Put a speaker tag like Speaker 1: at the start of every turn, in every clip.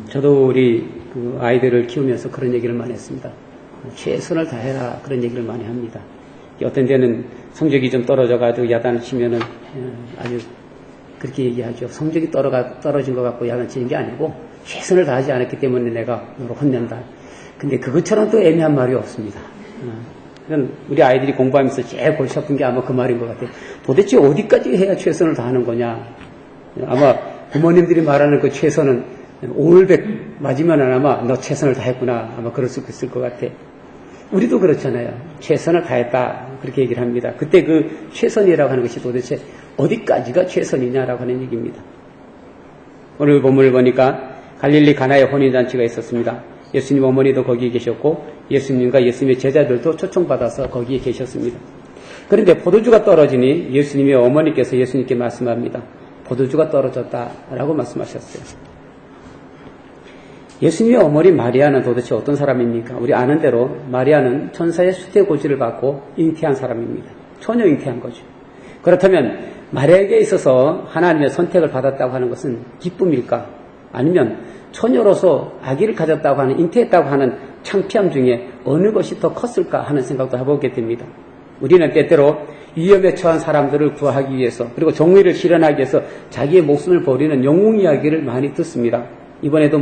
Speaker 1: 저도 우리 그 아이들을 키우면서 그런 얘기를 많이 했습니다. 최선을 다해라 그런 얘기를 많이 합니다. 어떤 데는 성적이 좀 떨어져가지고 야단을 치면은 아주 그렇게 얘기하죠. 성적이 떨어진 것 같고 야단 치는 게 아니고 최선을 다하지 않았기 때문에 내가 너를 혼낸다. 근데 그것처럼 또 애매한 말이 없습니다. 우리 아이들이 공부하면서 제일 골치 아픈 게 아마 그 말인 것 같아요. 도대체 어디까지 해야 최선을 다하는 거냐. 아마 부모님들이 말하는 그 최선은 500 맞으면 아마 너 최선을 다했구나. 아마 그럴 수 있을 것 같아. 우리도 그렇잖아요. 최선을 다했다. 그렇게 얘기를 합니다. 그때 그 최선이라고 하는 것이 도대체 어디까지가 최선이냐라고 하는 얘기입니다. 오늘 본문을 보니까 갈릴리 가나의 혼인잔치가 있었습니다. 예수님 어머니도 거기에 계셨고 예수님과 예수님의 제자들도 초청받아서 거기에 계셨습니다. 그런데 포도주가 떨어지니 예수님의 어머니께서 예수님께 말씀합니다. 포도주가 떨어졌다라고 말씀하셨어요. 예수님의 어머니 마리아는 도대체 어떤 사람입니까? 우리 아는 대로 마리아는 천사의 수태고지를 받고 잉태한 사람입니다. 처녀 잉태한 거죠. 그렇다면 마리아에게 있어서 하나님의 선택을 받았다고 하는 것은 기쁨일까? 아니면 처녀로서 아기를 가졌다고 하는, 잉태했다고 하는 창피함 중에 어느 것이 더 컸을까 하는 생각도 해보게 됩니다. 우리는 때때로 위험에 처한 사람들을 구하기 위해서 그리고 정의를 실현하기 위해서 자기의 목숨을 버리는 영웅 이야기를 많이 듣습니다. 이번에도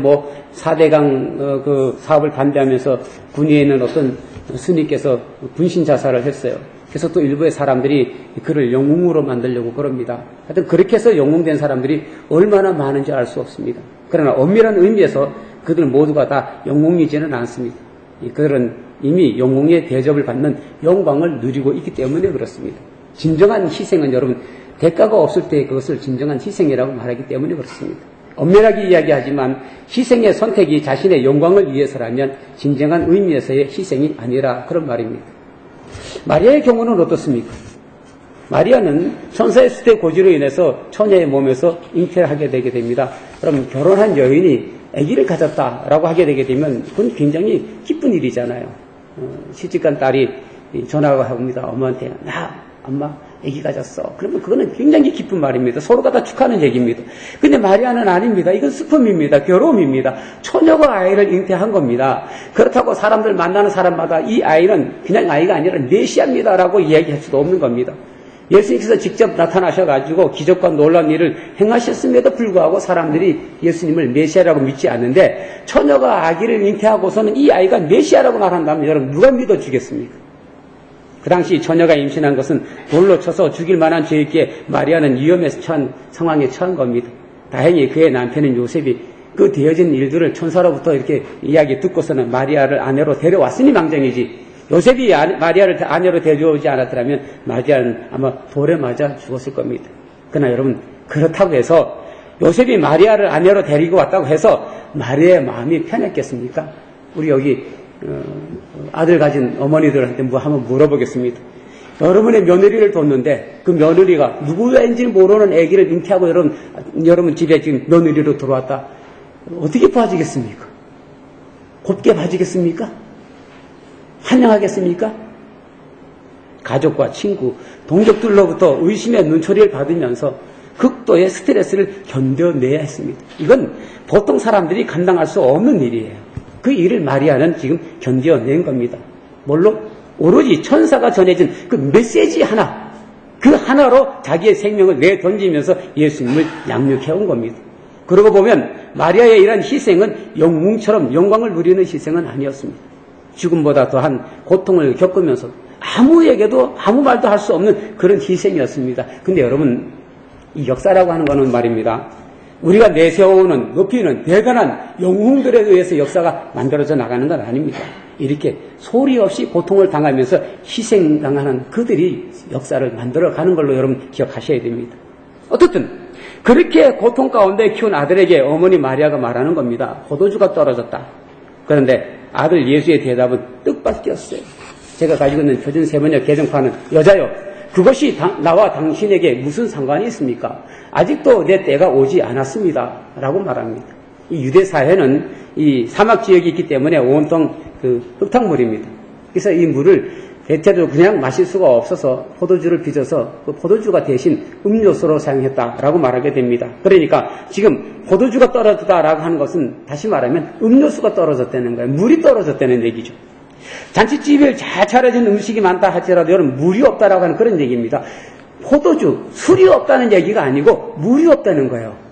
Speaker 1: 4대강 그 사업을 반대하면서 군위에 있는 어떤 스님께서 분신 자살을 했어요. 그래서 또 일부의 사람들이 그를 영웅으로 만들려고 그럽니다. 하여튼 그렇게 해서 영웅된 사람들이 얼마나 많은지 알 수 없습니다. 그러나 엄밀한 의미에서 그들 모두가 다 영웅이지는 않습니다. 그들은 이미 영웅의 대접을 받는 영광을 누리고 있기 때문에 그렇습니다. 진정한 희생은 여러분 대가가 없을 때 그것을 진정한 희생이라고 말하기 때문에 그렇습니다. 엄밀하게 이야기하지만 희생의 선택이 자신의 영광을 위해서라면 진정한 의미에서의 희생이 아니라 그런 말입니다. 마리아의 경우는 어떻습니까? 마리아는 천사의 수태 고지로 인해서 처녀의 몸에서 잉태를 하게 되게 됩니다. 그럼 결혼한 여인이 아기를 가졌다라고 하게 되게 되면 그건 굉장히 기쁜 일이잖아요. 시집간 딸이 전화가 옵니다. 엄마한테 엄마 아기 가졌어. 그러면 그거는 굉장히 기쁜 말입니다. 서로가 다 축하하는 얘기입니다. 근데 마리아는 아닙니다. 이건 슬픔입니다. 괴로움입니다. 처녀가 아이를 잉태한 겁니다. 그렇다고 사람들 만나는 사람마다 이 아이는 그냥 아이가 아니라 메시아입니다라고 이야기할 수도 없는 겁니다. 예수님께서 직접 나타나셔가지고 기적과 놀라운 일을 행하셨음에도 불구하고 사람들이 예수님을 메시아라고 믿지 않는데 처녀가 아기를 잉태하고서는 이 아이가 메시아라고 말한다면 여러분 누가 믿어주겠습니까? 그 당시 처녀가 임신한 것은 돌로 쳐서 죽일 만한 죄였기에 마리아는 위험에 처한 상황에 처한 겁니다. 다행히 그의 남편인 요셉이 그 되어진 일들을 천사로부터 이렇게 이야기 듣고서는 마리아를 아내로 데려왔으니 망정이지 요셉이 마리아를 아내로 데려오지 않았더라면 마리아는 아마 돌에 맞아 죽었을 겁니다. 그러나 여러분 그렇다고 해서 요셉이 마리아를 아내로 데리고 왔다고 해서 마리아의 마음이 편했겠습니까? 우리 여기 아들 가진 어머니들한테 한번 물어보겠습니다. 여러분의 며느리를 뒀는데 그 며느리가 누구인지 모르는 아기를 잉태하고 여러분 집에 지금 며느리로 들어왔다. 어떻게 봐주겠습니까? 곱게 봐주겠습니까? 환영하겠습니까? 가족과 친구, 동족들로부터 의심의 눈초리를 받으면서 극도의 스트레스를 견뎌내야 했습니다. 이건 보통 사람들이 감당할 수 없는 일이에요. 그 일을 마리아는 지금 견뎌낸 겁니다. 물론 오로지 천사가 전해진 그 메시지 하나, 그 하나로 자기의 생명을 내던지면서 예수님을 양육해온 겁니다. 그러고 보면 마리아의 이런 희생은 영웅처럼 영광을 누리는 희생은 아니었습니다. 죽음보다 더한 고통을 겪으면서 아무에게도 아무 말도 할 수 없는 그런 희생이었습니다. 근데 여러분 이 역사라고 하는 거는 말입니다. 우리가 내세우는 높이는 대단한 영웅들에 의해서 역사가 만들어져 나가는 건 아닙니다. 이렇게 소리 없이 고통을 당하면서 희생당하는 그들이 역사를 만들어가는 걸로 여러분 기억하셔야 됩니다. 어떻든 그렇게 고통 가운데 키운 아들에게 어머니 마리아가 말하는 겁니다. 포도주가 떨어졌다. 그런데 아들 예수의 대답은 뜻밖이었어요. 제가 가지고 있는 표준세번역 개정판은 여자요. 그것이 나와 당신에게 무슨 상관이 있습니까? 아직도 내 때가 오지 않았습니다. 라고 말합니다. 이 유대 사회는 이 사막 지역이 있기 때문에 온통 그 흙탕물입니다. 그래서 이 물을 대체로 그냥 마실 수가 없어서 포도주를 빚어서 그 포도주가 대신 음료수로 사용했다라고 말하게 됩니다. 그러니까 지금 포도주가 떨어졌다라고 하는 것은 다시 말하면 음료수가 떨어졌다는 거예요. 물이 떨어졌다는 얘기죠. 잔치집에 잘 차려진 음식이 많다 할지라도 여러분 물이 없다라고 하는 그런 얘기입니다. 포도주, 술이 없다는 얘기가 아니고 물이 없다는 거예요.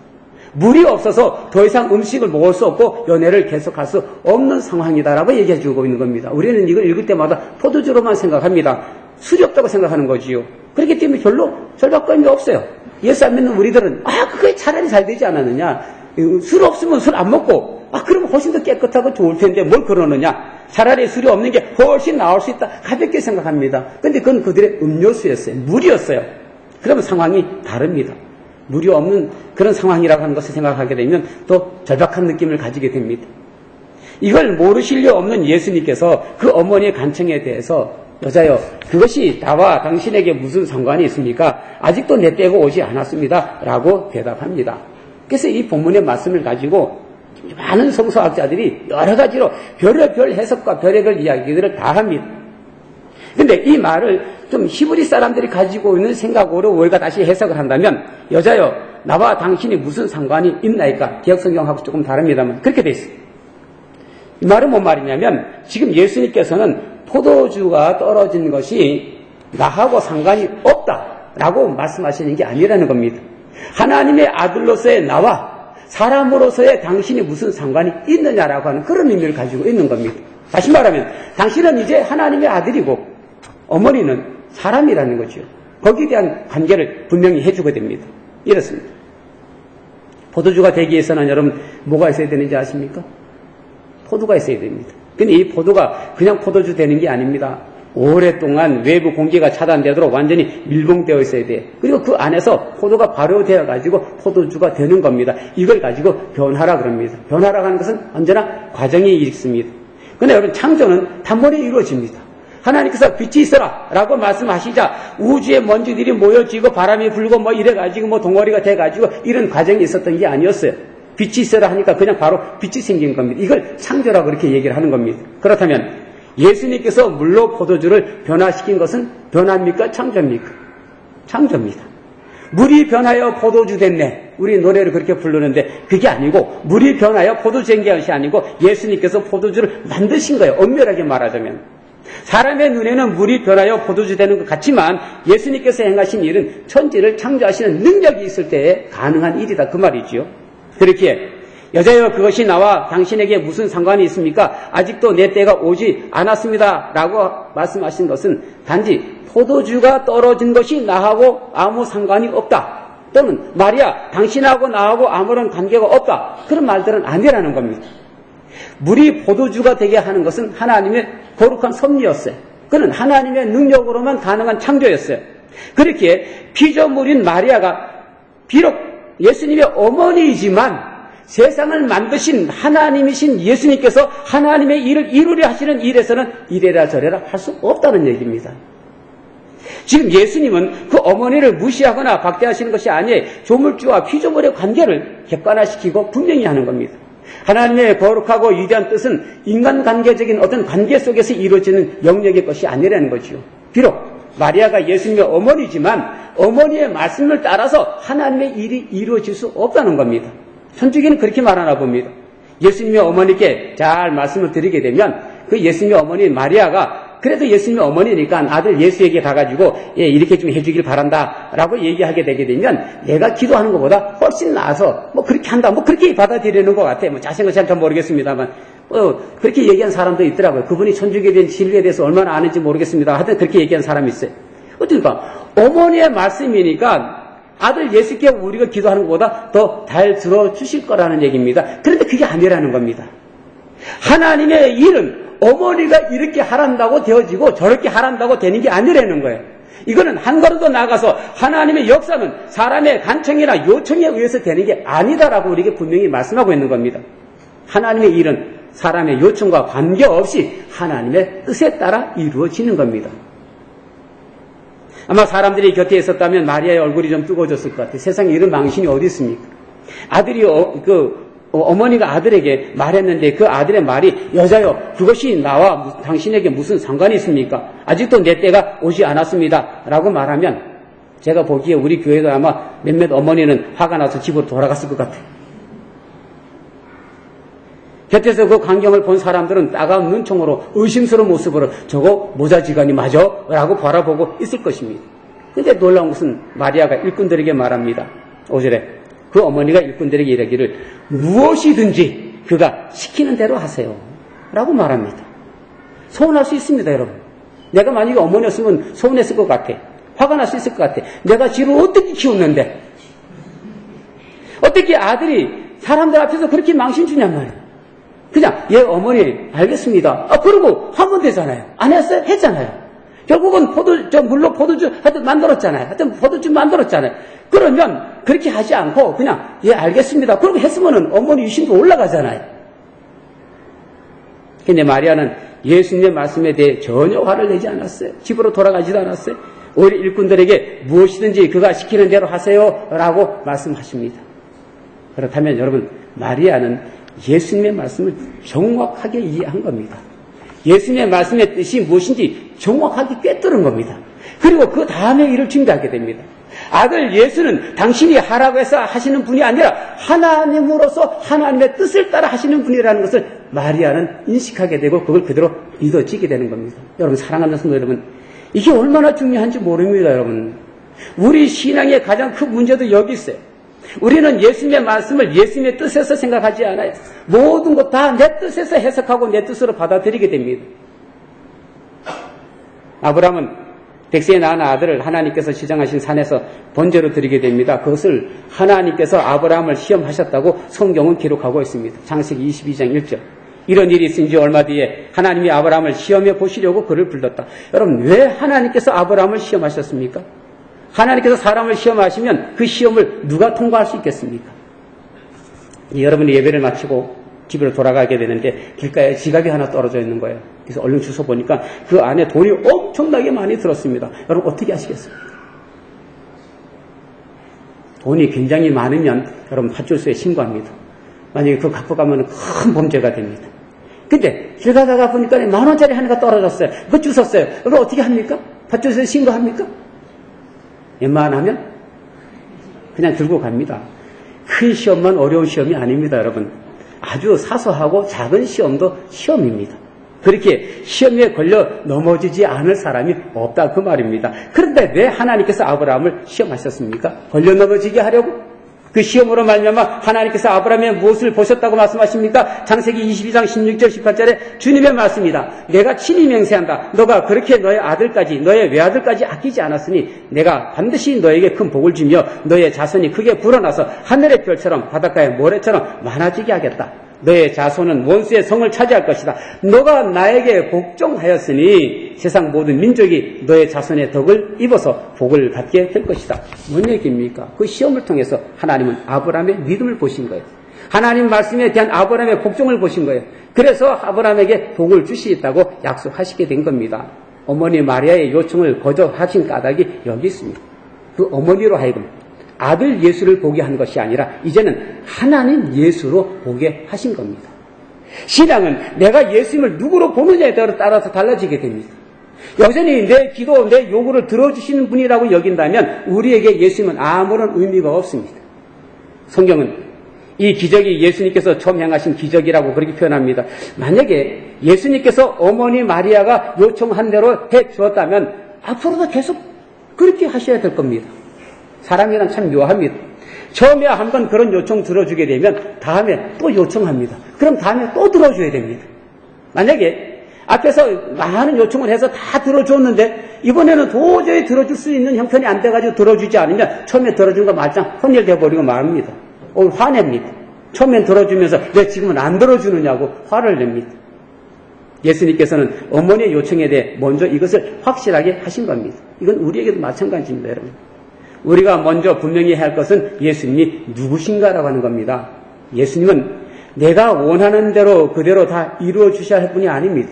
Speaker 1: 물이 없어서 더 이상 음식을 먹을 수 없고 연애를 계속할 수 없는 상황이다라고 얘기해 주고 있는 겁니다. 우리는 이걸 읽을 때마다 포도주로만 생각합니다. 술이 없다고 생각하는 거지요. 그렇기 때문에 별로 절박감이 없어요. 예수 안 믿는 우리들은 그게 차라리 잘 되지 않았느냐. 술 없으면 술 안 먹고 그러면 훨씬 더 깨끗하고 좋을 텐데 뭘 그러느냐. 차라리 술이 없는 게 훨씬 나을 수 있다. 가볍게 생각합니다. 근데 그건 그들의 음료수였어요. 물이었어요. 그러면 상황이 다릅니다. 물이 없는 그런 상황이라고 하는 것을 생각하게 되면 더 절박한 느낌을 가지게 됩니다. 이걸 모르실 리 없는 예수님께서 그 어머니의 간청에 대해서 여자여 그것이 나와 당신에게 무슨 상관이 있습니까? 아직도 내 때가 오지 않았습니다. 라고 대답합니다. 그래서 이 본문의 말씀을 가지고 많은 성서학자들이 여러 가지로 별의별 해석과 별의별 이야기들을 다 합니다. 근데 이 말을 좀 히브리 사람들이 가지고 있는 생각으로 우리가 다시 해석을 한다면 여자여 나와 당신이 무슨 상관이 있나이까? 기억성경하고 조금 다릅니다만 그렇게 돼 있어요. 이 말은 뭔 말이냐면 지금 예수님께서는 포도주가 떨어진 것이 나하고 상관이 없다라고 말씀하시는 게 아니라는 겁니다. 하나님의 아들로서의 나와 사람으로서의 당신이 무슨 상관이 있느냐라고 하는 그런 의미를 가지고 있는 겁니다. 다시 말하면 당신은 이제 하나님의 아들이고 어머니는 사람이라는 거죠. 거기에 대한 관계를 분명히 해주게 됩니다. 이렇습니다. 포도주가 되기 위해서는 여러분 뭐가 있어야 되는지 아십니까? 포도가 있어야 됩니다. 근데 이 포도가 그냥 포도주 되는 게 아닙니다. 오랫동안 외부 공기가 차단되도록 완전히 밀봉되어 있어야 돼요. 그리고 그 안에서 포도가 발효되어 가지고 포도주가 되는 겁니다. 이걸 가지고 변화라 그럽니다. 변화라고 하는 것은 언제나 과정이 있습니다. 그런데 여러분 창조는 단번에 이루어집니다. 하나님께서 빛이 있어라 라고 말씀하시자 우주의 먼지들이 모여지고 바람이 불고 이래가지고 덩어리가 돼가지고 이런 과정이 있었던 게 아니었어요. 빛이 있어라 하니까 그냥 바로 빛이 생긴 겁니다. 이걸 창조라고 그렇게 얘기를 하는 겁니다. 그렇다면 예수님께서 물로 포도주를 변화시킨 것은 변화입니까? 창조입니까? 창조입니다. 물이 변하여 포도주 됐네. 우리 노래를 그렇게 부르는데 그게 아니고 물이 변하여 포도주 된 것이 아니고 예수님께서 포도주를 만드신 거예요. 엄밀하게 말하자면. 사람의 눈에는 물이 변하여 포도주 되는 것 같지만 예수님께서 행하신 일은 천지를 창조하시는 능력이 있을 때에 가능한 일이다. 그 말이지요. 그렇기에 여자여 그것이 나와 당신에게 무슨 상관이 있습니까? 아직도 내 때가 오지 않았습니다. 라고 말씀하신 것은 단지 포도주가 떨어진 것이 나하고 아무 상관이 없다. 또는 마리아 당신하고 나하고 아무런 관계가 없다. 그런 말들은 아니라는 겁니다. 물이 포도주가 되게 하는 것은 하나님의 거룩한 섭리였어요. 그는 하나님의 능력으로만 가능한 창조였어요. 그렇기에 피조물인 마리아가 비록 예수님의 어머니이지만 세상을 만드신 하나님이신 예수님께서 하나님의 일을 이루려 하시는 일에서는 이래라 저래라 할 수 없다는 얘기입니다. 지금 예수님은 그 어머니를 무시하거나 박대하시는 것이 아니에요. 조물주와 피조물의 관계를 객관화시키고 분명히 하는 겁니다. 하나님의 거룩하고 위대한 뜻은 인간관계적인 어떤 관계 속에서 이루어지는 영역의 것이 아니라는 거죠. 비록 마리아가 예수님의 어머니지만 어머니의 말씀을 따라서 하나님의 일이 이루어질 수 없다는 겁니다. 천주교는 그렇게 말하나 봅니다. 예수님의 어머니께 잘 말씀을 드리게 되면 그 예수님의 어머니 마리아가 그래도 예수님의 어머니니까 아들 예수에게 가가지고 이렇게 좀 해주길 바란다 라고 얘기하게 되게 되면 내가 기도하는 것보다 훨씬 나아서 그렇게 한다 그렇게 받아들이는 것 같아요. 자세한 건 잘 모르겠습니다만 그렇게 얘기한 사람도 있더라고요. 그분이 천주교에 대한 진리에 대해서 얼마나 아는지 모르겠습니다. 하여튼 그렇게 얘기한 사람이 있어요. 어떻습니까? 어머니의 말씀이니까 아들 예수께 우리가 기도하는 것보다 더 잘 들어주실 거라는 얘기입니다. 그런데 그게 아니라는 겁니다. 하나님의 일은 어머니가 이렇게 하란다고 되어지고 저렇게 하란다고 되는 게 아니라는 거예요. 이거는 한 걸음 더 나아가서 하나님의 역사는 사람의 간청이나 요청에 의해서 되는 게 아니다라고 우리에게 분명히 말씀하고 있는 겁니다. 하나님의 일은 사람의 요청과 관계없이 하나님의 뜻에 따라 이루어지는 겁니다. 아마 사람들이 곁에 있었다면 마리아의 얼굴이 좀 뜨거워졌을 것 같아요. 세상에 이런 망신이 어디 있습니까? 아들이 어머니가 아들에게 말했는데 그 아들의 말이 여자여 그것이 나와 당신에게 무슨 상관이 있습니까? 아직도 내 때가 오지 않았습니다. 라고 말하면 제가 보기에 우리 교회도 아마 몇몇 어머니는 화가 나서 집으로 돌아갔을 것 같아요. 곁에서 그 광경을 본 사람들은 따가운 눈총으로 의심스러운 모습으로 저거 모자지간이 맞아? 라고 바라보고 있을 것입니다. 근데 놀라운 것은 마리아가 일꾼들에게 말합니다. 5절에 그 어머니가 일꾼들에게 이르기를 무엇이든지 그가 시키는 대로 하세요. 라고 말합니다. 서운할 수 있습니다, 여러분. 내가 만약에 어머니였으면 서운했을 것 같아. 화가 날 수 있을 것 같아. 내가 지를 어떻게 키웠는데 어떻게 아들이 사람들 앞에서 그렇게 망신 주냔 말이에요. 그냥 얘 어머니 알겠습니다. 그러고 하면 되잖아요. 안 했어요? 했잖아요. 결국은 물로 포도주 하여튼 만들었잖아요. 하여튼 포도주 만들었잖아요. 그러면 그렇게 하지 않고 그냥 예 알겠습니다. 그러고 했으면은 어머니 유심도 올라가잖아요. 근데 마리아는 예수님의 말씀에 대해 전혀 화를 내지 않았어요. 집으로 돌아가지도 않았어요. 오히려 일꾼들에게 무엇이든지 그가 시키는 대로 하세요 라고 말씀하십니다. 그렇다면 여러분 마리아는 예수님의 말씀을 정확하게 이해한 겁니다. 예수님의 말씀의 뜻이 무엇인지 정확하게 꿰뚫은 겁니다. 그리고 그 다음에 일을 준비하게 됩니다. 아들 예수는 당신이 하라고 해서 하시는 분이 아니라 하나님으로서 하나님의 뜻을 따라 하시는 분이라는 것을 마리아는 인식하게 되고 그걸 그대로 믿어지게 되는 겁니다. 여러분 사랑하는 성도 여러분, 이게 얼마나 중요한지 모릅니다. 여러분 우리 신앙의 가장 큰 문제도 여기 있어요. 우리는 예수님의 말씀을 예수님의 뜻에서 생각하지 않아요. 모든 것 다 내 뜻에서 해석하고 내 뜻으로 받아들이게 됩니다. 아브라함은 백세에 낳은 아들을 하나님께서 지정하신 산에서 번제로 드리게 됩니다. 그것을 하나님께서 아브라함을 시험하셨다고 성경은 기록하고 있습니다. 창세기 22장 1절. 이런 일이 있은 지 얼마 뒤에 하나님이 아브라함을 시험해 보시려고 그를 불렀다. 여러분 왜 하나님께서 아브라함을 시험하셨습니까? 하나님께서 사람을 시험하시면 그 시험을 누가 통과할 수 있겠습니까? 여러분이 예배를 마치고 집으로 돌아가게 되는데 길가에 지갑이 하나 떨어져 있는 거예요. 그래서 얼른 주워 보니까 그 안에 돈이 엄청나게 많이 들었습니다. 여러분 어떻게 하시겠습니까? 돈이 굉장히 많으면 여러분 파출소에 신고합니다. 만약에 그거 갖고 가면 큰 범죄가 됩니다. 근데 길 가다가 보니까 10,000원짜리 하나가 떨어졌어요. 그거 주웠어요. 그럼 어떻게 합니까? 파출소에 신고합니까? 웬만하면 그냥 들고 갑니다. 큰 시험만 어려운 시험이 아닙니다, 여러분. 아주 사소하고 작은 시험도 시험입니다. 그렇게 시험에 걸려 넘어지지 않을 사람이 없다 그 말입니다. 그런데 왜 하나님께서 아브라함을 시험하셨습니까? 걸려 넘어지게 하려고? 그 시험으로 말미암아 하나님께서 아브라함의 무엇을 보셨다고 말씀하십니까? 창세기 22장 16절 18절에 주님의 말씀이다. 내가 친히 맹세한다. 너가 그렇게 너의 아들까지 너의 외아들까지 아끼지 않았으니 내가 반드시 너에게 큰 복을 주며 너의 자손이 크게 불어나서 하늘의 별처럼 바닷가의 모래처럼 많아지게 하겠다. 너의 자손은 원수의 성을 차지할 것이다. 너가 나에게 복종하였으니 세상 모든 민족이 너의 자손의 덕을 입어서 복을 받게 될 것이다. 뭔 얘기입니까? 그 시험을 통해서 하나님은 아브라함의 믿음을 보신 거예요. 하나님 말씀에 대한 아브라함의 복종을 보신 거예요. 그래서 아브라함에게 복을 주시겠다고 약속하시게 된 겁니다. 어머니 마리아의 요청을 거절하신 까닭이 여기 있습니다. 그 어머니로 하여금 아들 예수를 보게 한 것이 아니라 이제는 하나님 예수로 보게 하신 겁니다. 신앙은 내가 예수님을 누구로 보느냐에 따라서 달라지게 됩니다. 여전히 내 기도, 내 요구를 들어주시는 분이라고 여긴다면 우리에게 예수님은 아무런 의미가 없습니다. 성경은 이 기적이 예수님께서 처음 행하신 기적이라고 그렇게 표현합니다. 만약에 예수님께서 어머니 마리아가 요청한 대로 해 주었다면 앞으로도 계속 그렇게 하셔야 될 겁니다. 사람이란 참 묘합니다. 처음에 한번 그런 요청 들어주게 되면 다음에 또 요청합니다. 그럼 다음에 또 들어줘야 됩니다. 만약에 앞에서 많은 요청을 해서 다 들어줬는데 이번에는 도저히 들어줄 수 있는 형편이 안 돼가지고 들어주지 않으면 처음에 들어준 거 말짱 혼혈돼버리고 말합니다. 화냅니다. 처음엔 들어주면서 왜 지금은 안 들어주느냐고 화를 냅니다. 예수님께서는 어머니의 요청에 대해 먼저 이것을 확실하게 하신 겁니다. 이건 우리에게도 마찬가지입니다, 여러분. 우리가 먼저 분명히 해야 할 것은 예수님이 누구신가라고 하는 겁니다. 예수님은 내가 원하는 대로 그대로 다 이루어 주셔야 할 분이 아닙니다.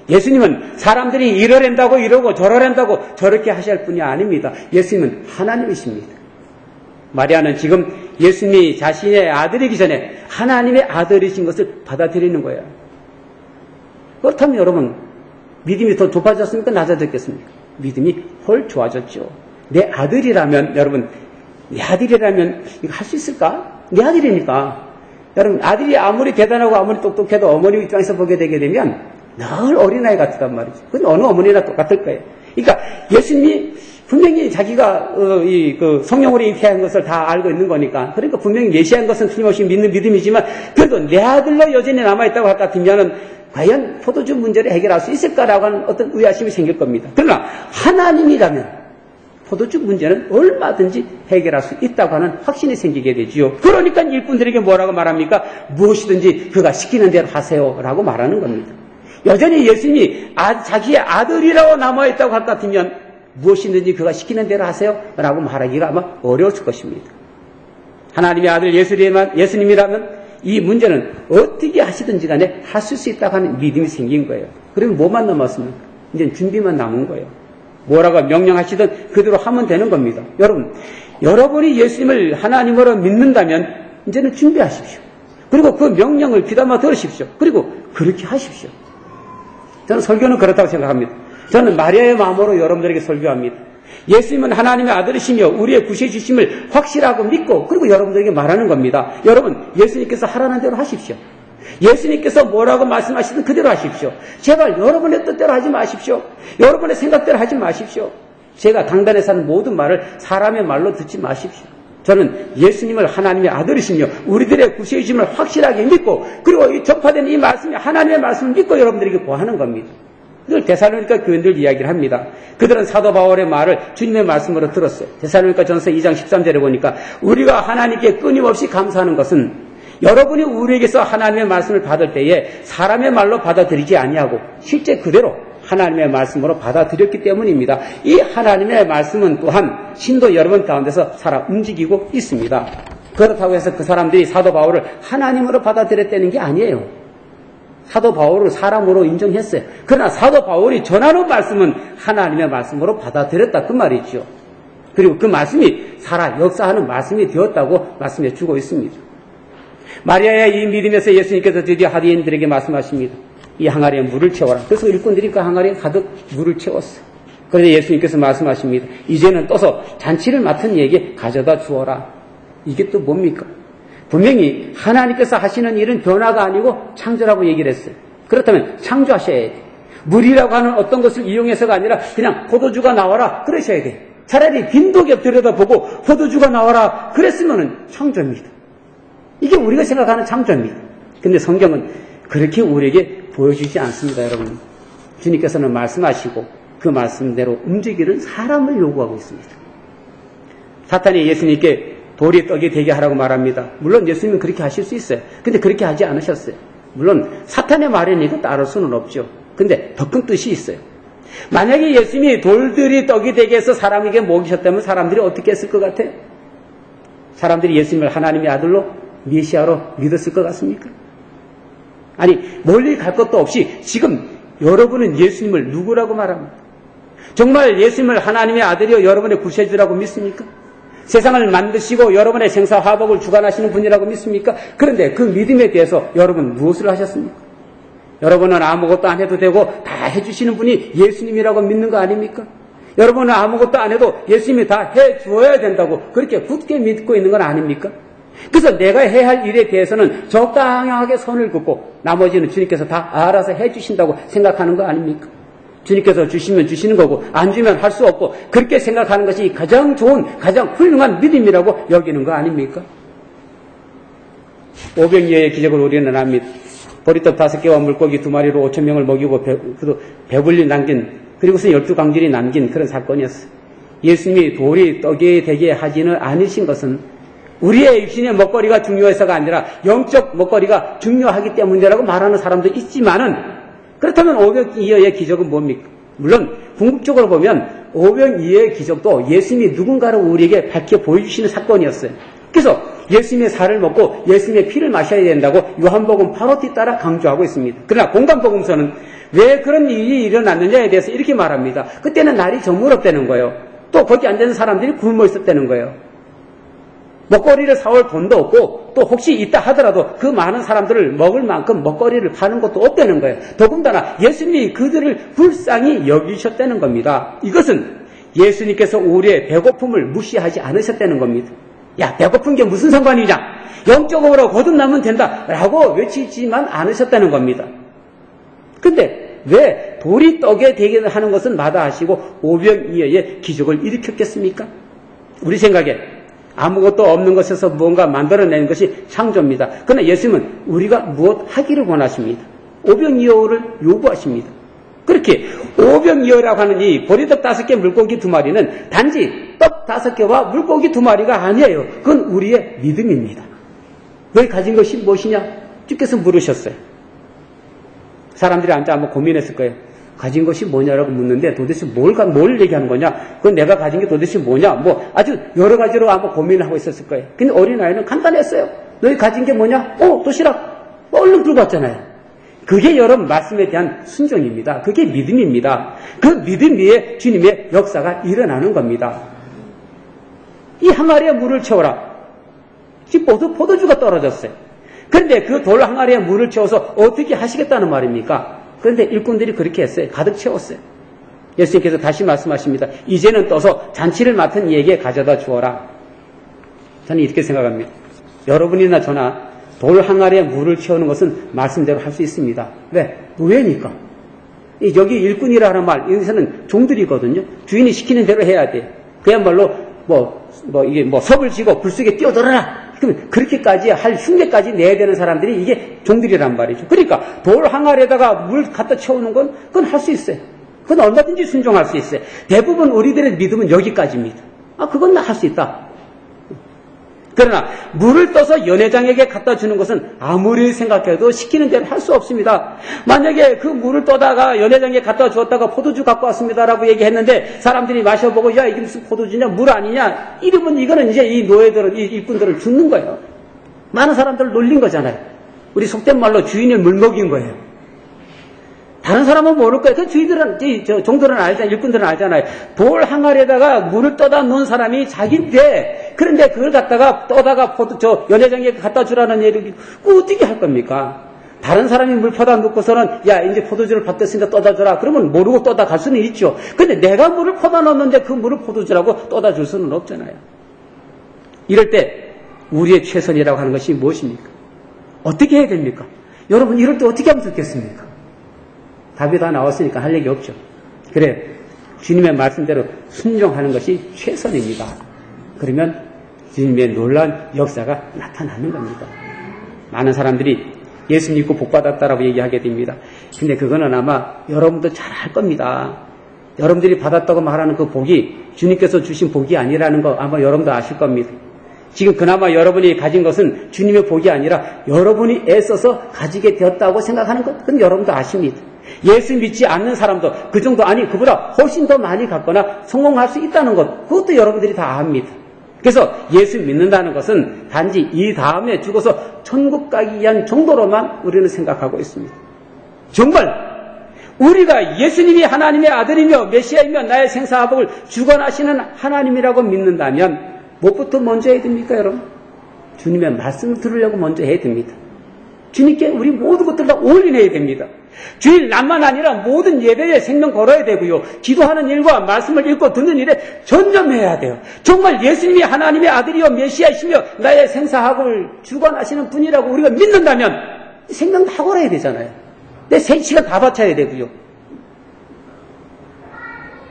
Speaker 1: 예수님은 사람들이 이러랜다고 이러고 저러랜다고 저렇게 하셔야 할 분이 아닙니다. 예수님은 하나님이십니다. 마리아는 지금 예수님이 자신의 아들이기 전에 하나님의 아들이신 것을 받아들이는 거예요. 그렇다면 여러분, 믿음이 더 높아졌습니까? 낮아졌겠습니까? 믿음이 훨 좋아졌죠. 내 아들이라면, 여러분, 내 아들이라면 이거 할 수 있을까? 내 아들이니까. 여러분, 아들이 아무리 대단하고 아무리 똑똑해도 어머니 입장에서 보게 되게 되면 늘 어린아이 같단 말이죠. 그건 어느 어머니나 똑같을 거예요. 그러니까 예수님이 분명히 자기가 성령으로 잉태한 것을 다 알고 있는 거니까, 그러니까 분명히 메시아인 것은 틀림없이 믿는 믿음이지만, 그래도 내 아들로 여전히 남아있다고 할 것 같으면 과연 포도주 문제를 해결할 수 있을까라고 하는 어떤 의아심이 생길 겁니다. 그러나 하나님이라면 포도주 문제는 얼마든지 해결할 수 있다고 하는 확신이 생기게 되지요. 그러니까 일꾼들에게 뭐라고 말합니까? 무엇이든지 그가 시키는 대로 하세요라고 말하는 겁니다. 여전히 예수님이 자기의 아들이라고 남아있다고 할 것 같으면 무엇이든지 그가 시키는 대로 하세요라고 말하기가 아마 어려웠을 것입니다. 하나님의 아들 예수님이라면 이 문제는 어떻게 하시든지 간에 하실 수 있다고 하는 믿음이 생긴 거예요. 그러면 뭐만 남았습니까? 이제 준비만 남은 거예요. 뭐라고 명령하시든 그대로 하면 되는 겁니다. 여러분이 예수님을 하나님으로 믿는다면 이제는 준비하십시오. 그리고 그 명령을 귀담아 들으십시오. 그리고 그렇게 하십시오. 저는 설교는 그렇다고 생각합니다. 저는 마리아의 마음으로 여러분들에게 설교합니다. 예수님은 하나님의 아들이시며 우리의 구세주심을 확실하고 믿고, 그리고 여러분들에게 말하는 겁니다. 여러분, 예수님께서 하라는 대로 하십시오. 예수님께서 뭐라고 말씀하시든 그대로 하십시오. 제발 여러분의 뜻대로 하지 마십시오. 여러분의 생각대로 하지 마십시오. 제가 강단에서 하는 모든 말을 사람의 말로 듣지 마십시오. 저는 예수님을 하나님의 아들이시며 우리들의 구세주심을 확실하게 믿고, 그리고 이 전파된 이 말씀이 하나님의 말씀을 믿고 여러분들에게 고하는 겁니다. 늘 데살로니가 교인들 이야기를 합니다. 그들은 사도 바울의 말을 주님의 말씀으로 들었어요. 데살로니가 전서 2장 13절에 보니까 우리가 하나님께 끊임없이 감사하는 것은 여러분이 우리에게서 하나님의 말씀을 받을 때에 사람의 말로 받아들이지 아니하고 실제 그대로 하나님의 말씀으로 받아들였기 때문입니다. 이 하나님의 말씀은 또한 신도 여러분 가운데서 살아 움직이고 있습니다. 그렇다고 해서 그 사람들이 사도 바울을 하나님으로 받아들였다는 게 아니에요. 사도 바울을 사람으로 인정했어요. 그러나 사도 바울이 전하는 말씀은 하나님의 말씀으로 받아들였다 그 말이죠. 그리고 그 말씀이 살아 역사하는 말씀이 되었다고 말씀해 주고 있습니다. 마리아의 이 믿음에서 예수님께서 드디어 하디인들에게 말씀하십니다. 이 항아리에 물을 채워라. 그래서 일꾼들이 그 항아리에 가득 물을 채웠어요. 그런데 예수님께서 말씀하십니다. 이제는 떠서 잔치를 맡은 이에게 가져다 주어라. 이게 또 뭡니까? 분명히 하나님께서 하시는 일은 변화가 아니고 창조라고 얘기를 했어요. 그렇다면 창조하셔야 돼. 물이라고 하는 어떤 것을 이용해서가 아니라 그냥 포도주가 나와라 그러셔야 돼. 차라리 빈도겹 들여다보고 포도주가 나와라 그랬으면 창조입니다. 이게 우리가 생각하는 창조입니다. 근데 성경은 그렇게 우리에게 보여주지 않습니다. 여러분, 주님께서는 말씀하시고 그 말씀대로 움직이는 사람을 요구하고 있습니다. 사탄이 예수님께 돌이 떡이 되게 하라고 말합니다. 물론 예수님은 그렇게 하실 수 있어요. 근데 그렇게 하지 않으셨어요. 물론 사탄의 말이니까 따를 수는 없죠. 근데 더 큰 뜻이 있어요. 만약에 예수님이 돌들이 떡이 되게 해서 사람에게 먹이셨다면 사람들이 어떻게 했을 것 같아요? 사람들이 예수님을 하나님의 아들로 메시아로 믿었을 것 같습니까? 아니, 멀리 갈 것도 없이 지금 여러분은 예수님을 누구라고 말합니까? 정말 예수님을 하나님의 아들이요 여러분의 구세주라고 믿습니까? 세상을 만드시고 여러분의 생사화복을 주관하시는 분이라고 믿습니까? 그런데 그 믿음에 대해서 여러분 무엇을 하셨습니까? 여러분은 아무것도 안 해도 되고 다 해주시는 분이 예수님이라고 믿는 거 아닙니까? 여러분은 아무것도 안 해도 예수님이 다 해주어야 된다고 그렇게 굳게 믿고 있는 건 아닙니까? 그래서 내가 해야 할 일에 대해서는 적당하게 선을 긋고 나머지는 주님께서 다 알아서 해주신다고 생각하는 거 아닙니까? 주님께서 주시면 주시는 거고 안 주면 할 수 없고 그렇게 생각하는 것이 가장 좋은 가장 훌륭한 믿음이라고 여기는 거 아닙니까? 오병이어의 기적을 우리는 압니다. 보리떡 5개와 물고기 2마리로 5,000명을 먹이고 배불리 남긴, 그리고서 12강질이 남긴 그런 사건이었어요. 예수님이 돌이 떡이 되게 하지는 않으신 것은 우리의 육신의 먹거리가 중요해서가 아니라 영적 먹거리가 중요하기 때문이라고 말하는 사람도 있지만은, 그렇다면 오병이어의 기적은 뭡니까? 물론 궁극적으로 보면 오병이어의 기적도 예수님이 누군가를 우리에게 밝혀 보여주시는 사건이었어요. 그래서 예수님의 살을 먹고 예수님의 피를 마셔야 된다고 요한복음 바로 뒤따라 강조하고 있습니다. 그러나 공간복음서는 왜 그런 일이 일어났느냐에 대해서 이렇게 말합니다. 그때는 날이 저물었다는 거예요. 또 거기 앉아있는 사람들이 굶어 있었다는 거예요. 먹거리를 사올 돈도 없고 또 혹시 있다 하더라도 그 많은 사람들을 먹을 만큼 먹거리를 파는 것도 없다는 거예요. 더군다나 예수님이 그들을 불쌍히 여기셨다는 겁니다. 이것은 예수님께서 우리의 배고픔을 무시하지 않으셨다는 겁니다. 야, 배고픈 게 무슨 상관이냐? 영적으로 거듭나면 된다 라고 외치지만 않으셨다는 겁니다. 근데 왜 돌이 떡에 되게 하는 것은 마다하시고 오병이어의 기적을 일으켰겠습니까? 우리 생각에 아무것도 없는 것에서 무언가 만들어내는 것이 창조입니다. 그러나 예수님은 우리가 무엇 하기를 원하십니다. 오병이어를 요구하십니다. 그렇게 오병이어라고 하는 이 보리떡 5개 물고기 2마리는 단지 떡 5개와 물고기 2마리가 아니에요. 그건 우리의 믿음입니다. 너희 가진 것이 무엇이냐? 주께서 물으셨어요. 사람들이 앉아 한번 고민했을 거예요. 가진 것이 뭐냐라고 묻는데 도대체 뭘 얘기하는 거냐? 그건 내가 가진 게 도대체 뭐냐? 뭐 아주 여러 가지로 한번 고민을 하고 있었을 거예요. 근데 어린아이는 간단했어요. 너희 가진 게 뭐냐? 도시락. 얼른 들고 왔잖아요. 그게 여러분 말씀에 대한 순종입니다. 그게 믿음입니다. 그 믿음 위에 주님의 역사가 일어나는 겁니다. 이 항아리에 물을 채워라. 지금 포도주가 떨어졌어요. 그런데 그 돌 항아리에 물을 채워서 어떻게 하시겠다는 말입니까? 그런데 일꾼들이 그렇게 했어요. 가득 채웠어요. 예수님께서 다시 말씀하십니다. 이제는 떠서 잔치를 맡은 이에게 가져다 주어라. 저는 이렇게 생각합니다. 여러분이나 저나 돌 항아리에 물을 채우는 것은 말씀대로 할 수 있습니다. 왜? 노예니까. 여기 일꾼이라 하는 말, 여기서는 종들이거든요. 주인이 시키는 대로 해야 돼. 그야말로 이게 섭을 지고 불 속에 뛰어들어라. 그럼 그렇게까지 할 흉내까지 내야 되는 사람들이 이게 종들이란 말이죠. 그러니까 돌 항아리에다가 물 갖다 채우는 건 그건 할 수 있어요. 그건 얼마든지 순종할 수 있어요. 대부분 우리들의 믿음은 여기까지입니다. 그건 나 할 수 있다. 그러나 물을 떠서 연회장에게 갖다 주는 것은 아무리 생각해도 시키는 대로 할 수 없습니다. 만약에 그 물을 떠다가 연회장에 갖다 주었다가 포도주 갖고 왔습니다라고 얘기했는데 사람들이 마셔보고 야 이게 무슨 포도주냐 물 아니냐 이거는 이제 이 노예들은 이 일꾼들은 죽는 거예요. 많은 사람들을 놀린 거잖아요. 우리 속된 말로 주인의 물 먹인 거예요. 다른 사람은 모를 거예요. 그 주인들은, 종들은 알잖아요. 일꾼들은 알잖아요. 돌 항아리에다가 물을 떠다 놓은 사람이 자기인데, 그런데 그걸 갖다가 떠다가 연회장에 갖다 주라는 얘기를 어떻게 할 겁니까? 다른 사람이 물 퍼다 놓고서는, 야, 이제 포도주를 받겠으니까 떠다 줘라. 그러면 모르고 떠다 갈 수는 있죠. 근데 내가 물을 퍼다 놓는데 그 물을 포도주라고 떠다 줄 수는 없잖아요. 이럴 때, 우리의 최선이라고 하는 것이 무엇입니까? 어떻게 해야 됩니까? 여러분, 이럴 때 어떻게 하면 좋겠습니까? 답이 다 나왔으니까 할 얘기 없죠. 그래, 주님의 말씀대로 순종하는 것이 최선입니다. 그러면 주님의 놀라운 역사가 나타나는 겁니다. 많은 사람들이 예수 믿고 복받았다라고 얘기하게 됩니다. 근데 그거는 아마 여러분도 잘 알 겁니다. 여러분들이 받았다고 말하는 그 복이 주님께서 주신 복이 아니라는 거 아마 여러분도 아실 겁니다. 지금 그나마 여러분이 가진 것은 주님의 복이 아니라 여러분이 애써서 가지게 되었다고 생각하는 것, 그건 여러분도 아십니다. 예수 믿지 않는 사람도 그 정도 그보다 훨씬 더 많이 갖거나 성공할 수 있다는 것, 그것도 여러분들이 다 압니다. 그래서 예수 믿는다는 것은 단지 이 다음에 죽어서 천국 가기 위한 정도로만 우리는 생각하고 있습니다. 정말 우리가 예수님이 하나님의 아들이며 메시아이며 나의 생사화복을 주관하시는 하나님이라고 믿는다면 무엇부터 먼저 해야 됩니까, 여러분? 주님의 말씀을 들으려고 먼저 해야 됩니다. 주님께 우리 모든 것들 다 올인해야 됩니다. 주일날만 아니라 모든 예배에 생명 걸어야 되고요. 기도하는 일과 말씀을 읽고 듣는 일에 전념해야 돼요. 정말 예수님이 하나님의 아들이요 메시아이시며 나의 생사학을 주관하시는 분이라고 우리가 믿는다면 생명 다 걸어야 되잖아요. 내 시간 다 바쳐야 되고요.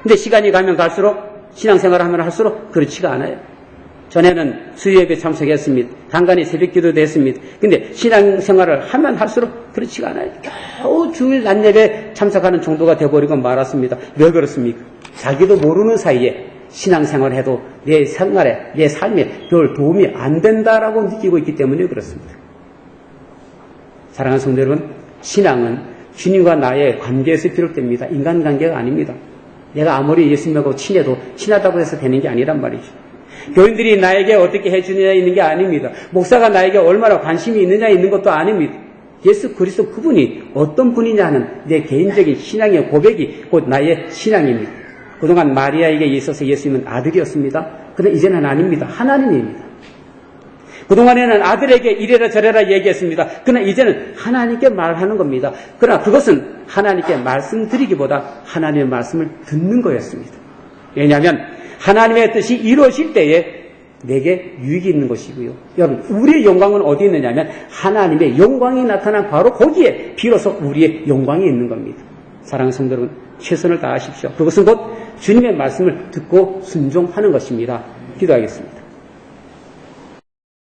Speaker 1: 근데 시간이 가면 갈수록 신앙생활을 하면 할수록 그렇지가 않아요. 전에는 수요예배 참석했습니다. 간간히 새벽기도도 했습니다. 근데 신앙생활을 하면 할수록 그렇지가 않아요. 겨우 주일 낮예배 참석하는 정도가 되어버리고 말았습니다. 왜 그렇습니까? 자기도 모르는 사이에 신앙생활을 해도 내 생활에, 내 삶에 별 도움이 안 된다라고 느끼고 있기 때문에 그렇습니다. 사랑하는 성도 여러분, 신앙은 주님과 나의 관계에서 비롯됩니다. 인간관계가 아닙니다. 내가 아무리 예수님하고 친해도 친하다고 해서 되는 게 아니란 말이죠. 교인들이 나에게 어떻게 해주느냐 있는 게 아닙니다. 목사가 나에게 얼마나 관심이 있느냐 있는 것도 아닙니다. 예수 그리스도 그분이 어떤 분이냐는 내 개인적인 신앙의 고백이 곧 나의 신앙입니다. 그동안 마리아에게 있어서 예수님은 아들이었습니다. 그런데 이제는 아닙니다. 하나님입니다. 그동안에는 아들에게 이래라 저래라 얘기했습니다. 그러나 이제는 하나님께 말하는 겁니다. 그러나 그것은 하나님께 말씀드리기보다 하나님의 말씀을 듣는 거였습니다. 왜냐하면 하나님의 뜻이 이루어질 때에 내게 유익이 있는 것이고요. 여러분, 우리의 영광은 어디 있느냐면 하나님의 영광이 나타난 바로 거기에 비로소 우리의 영광이 있는 겁니다. 사랑하는 성도 여러분, 최선을 다하십시오. 그것은 곧 주님의 말씀을 듣고 순종하는 것입니다. 기도하겠습니다.